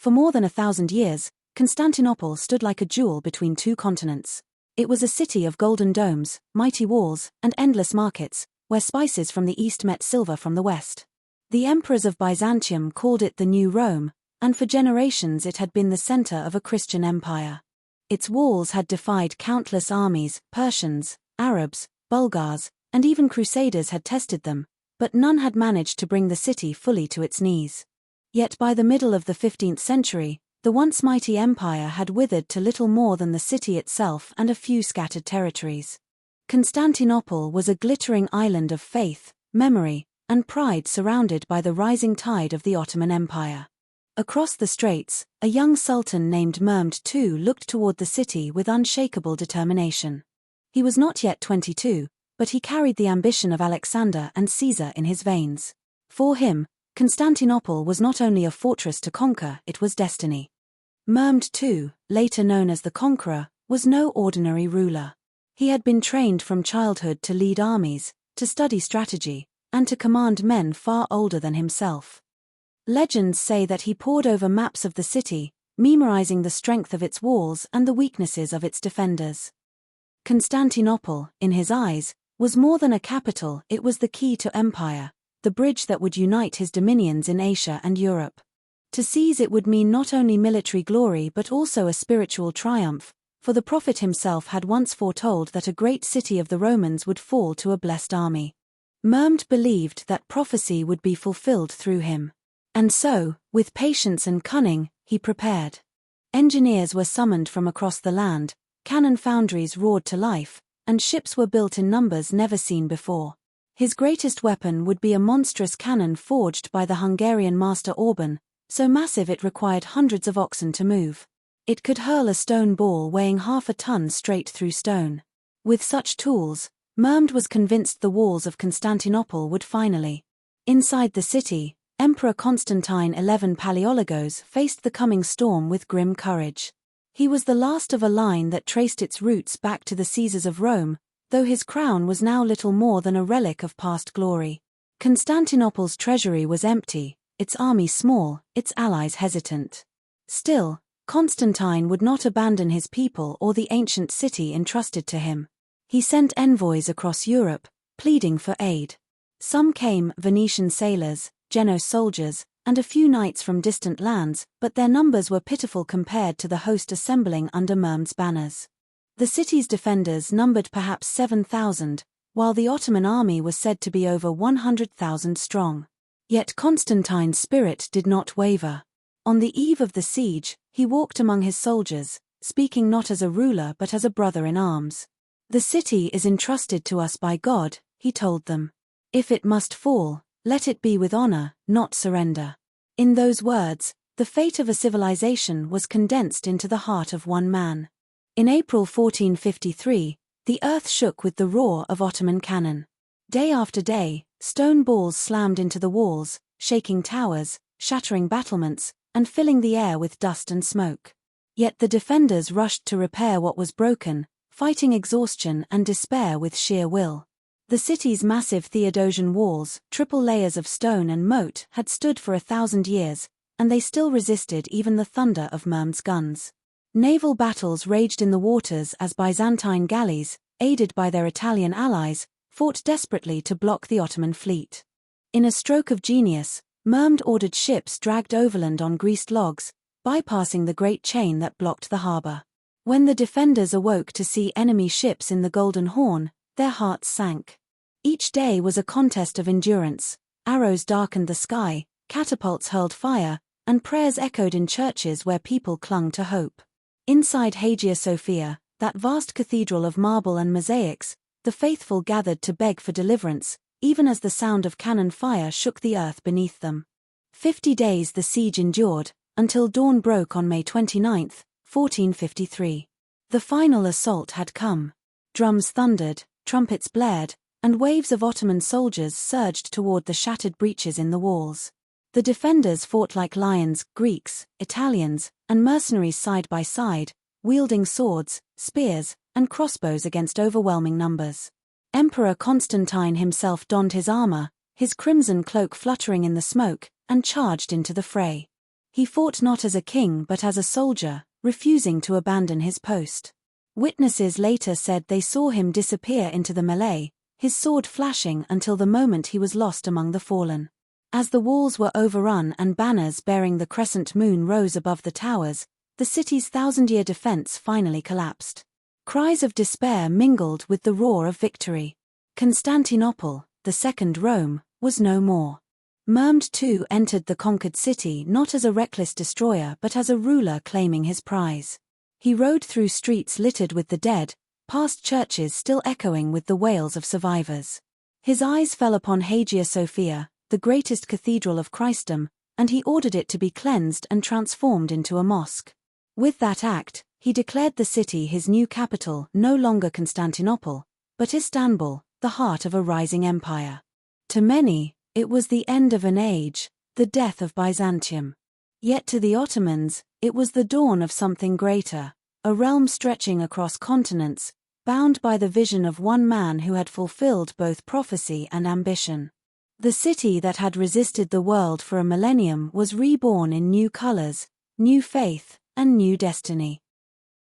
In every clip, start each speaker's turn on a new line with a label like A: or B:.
A: For more than 1,000 years, Constantinople stood like a jewel between two continents. It was a city of golden domes, mighty walls, and endless markets, where spices from the east met silver from the west. The emperors of Byzantium called it the New Rome, and for generations it had been the center of a Christian empire. Its walls had defied countless armies. Persians, Arabs, Bulgars, and even Crusaders had tested them, but none had managed to bring the city fully to its knees. Yet by the middle of the 15th century, the once mighty empire had withered to little more than the city itself and a few scattered territories. Constantinople was a glittering island of faith, memory, and pride surrounded by the rising tide of the Ottoman Empire. Across the straits, a young sultan named Mehmed II looked toward the city with unshakable determination. He was not yet 22, but he carried the ambition of Alexander and Caesar in his veins. For him, Constantinople was not only a fortress to conquer, it was destiny. Mehmed II, later known as the Conqueror, was no ordinary ruler. He had been trained from childhood to lead armies, to study strategy, and to command men far older than himself. Legends say that he pored over maps of the city, memorizing the strength of its walls and the weaknesses of its defenders. Constantinople, in his eyes, was more than a capital. It was the key to empire, the bridge that would unite his dominions in Asia and Europe. To seize it would mean not only military glory but also a spiritual triumph, for the prophet himself had once foretold that a great city of the Romans would fall to a blessed army. Mehmed believed that prophecy would be fulfilled through him. And so, with patience and cunning, he prepared. Engineers were summoned from across the land, cannon foundries roared to life, and ships were built in numbers never seen before. His greatest weapon would be a monstrous cannon forged by the Hungarian master Orban, so massive it required hundreds of oxen to move. It could hurl a stone ball weighing half a ton straight through stone. With such tools, Mehmed was convinced the walls of Constantinople would finally. Inside the city, Emperor Constantine XI Palaeologos faced the coming storm with grim courage. He was the last of a line that traced its roots back to the Caesars of Rome, though his crown was now little more than a relic of past glory. Constantinople's treasury was empty, its army small, its allies hesitant. Still, Constantine would not abandon his people or the ancient city entrusted to him. He sent envoys across Europe, pleading for aid. Some came, Venetian sailors, Genoese soldiers, and a few knights from distant lands, but their numbers were pitiful compared to the host assembling under Mehmed's banners. The city's defenders numbered perhaps 7,000, while the Ottoman army was said to be over 100,000 strong. Yet Constantine's spirit did not waver. On the eve of the siege, he walked among his soldiers, speaking not as a ruler but as a brother in arms. "The city is entrusted to us by God," he told them. "If it must fall, let it be with honor, not surrender." In those words, the fate of a civilization was condensed into the heart of one man. In April 1453, the earth shook with the roar of Ottoman cannon. Day after day, stone balls slammed into the walls, shaking towers, shattering battlements, and filling the air with dust and smoke. Yet the defenders rushed to repair what was broken, fighting exhaustion and despair with sheer will. The city's massive Theodosian walls, triple layers of stone and moat, had stood for 1,000 years, and they still resisted even the thunder of Mehmed's guns. Naval battles raged in the waters as Byzantine galleys, aided by their Italian allies, fought desperately to block the Ottoman fleet. In a stroke of genius, Mehmed ordered ships dragged overland on greased logs, bypassing the great chain that blocked the harbor. When the defenders awoke to see enemy ships in the Golden Horn, their hearts sank. Each day was a contest of endurance. Arrows darkened the sky, catapults hurled fire, and prayers echoed in churches where people clung to hope. Inside Hagia Sophia, that vast cathedral of marble and mosaics, the faithful gathered to beg for deliverance, even as the sound of cannon fire shook the earth beneath them. 50 days the siege endured, until dawn broke on May 29, 1453. The final assault had come. Drums thundered, trumpets blared, and waves of Ottoman soldiers surged toward the shattered breaches in the walls. The defenders fought like lions, Greeks, Italians, and mercenaries side by side, wielding swords, spears, and crossbows against overwhelming numbers. Emperor Constantine himself donned his armor, his crimson cloak fluttering in the smoke, and charged into the fray. He fought not as a king but as a soldier, refusing to abandon his post. Witnesses later said they saw him disappear into the melee, his sword flashing until the moment he was lost among the fallen. As the walls were overrun and banners bearing the crescent moon rose above the towers, the city's thousand-year defense finally collapsed. Cries of despair mingled with the roar of victory. Constantinople, the second Rome, was no more. Mehmed II entered the conquered city not as a reckless destroyer but as a ruler claiming his prize. He rode through streets littered with the dead, past churches still echoing with the wails of survivors. His eyes fell upon Hagia Sophia, the greatest cathedral of Christendom, and he ordered it to be cleansed and transformed into a mosque. With that act, he declared the city his new capital, no longer Constantinople, but Istanbul, the heart of a rising empire. To many, it was the end of an age, the death of Byzantium. Yet to the Ottomans, it was the dawn of something greater, a realm stretching across continents, bound by the vision of one man who had fulfilled both prophecy and ambition. The city that had resisted the world for a millennium was reborn in new colors, new faith, and new destiny.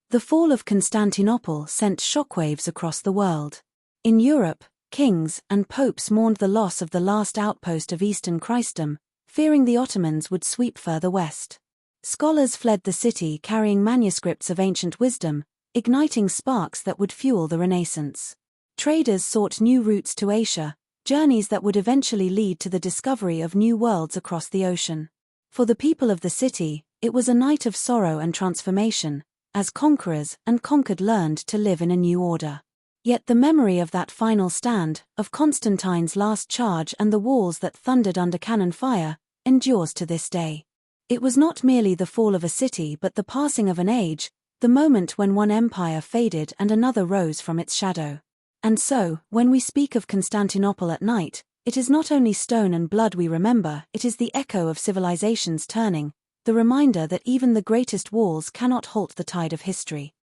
A: The fall of Constantinople sent shockwaves across the world. In Europe, kings and popes mourned the loss of the last outpost of Eastern Christendom, fearing the Ottomans would sweep further west. Scholars fled the city carrying manuscripts of ancient wisdom, igniting sparks that would fuel the Renaissance. Traders sought new routes to Asia, journeys that would eventually lead to the discovery of new worlds across the ocean. For the people of the city, it was a night of sorrow and transformation, as conquerors and conquered learned to live in a new order. Yet the memory of that final stand, of Constantine's last charge and the walls that thundered under cannon fire, endures to this day. It was not merely the fall of a city but the passing of an age, the moment when one empire faded and another rose from its shadow. And so, when we speak of Constantinople at night, it is not only stone and blood we remember, it is the echo of civilizations turning, the reminder that even the greatest walls cannot halt the tide of history.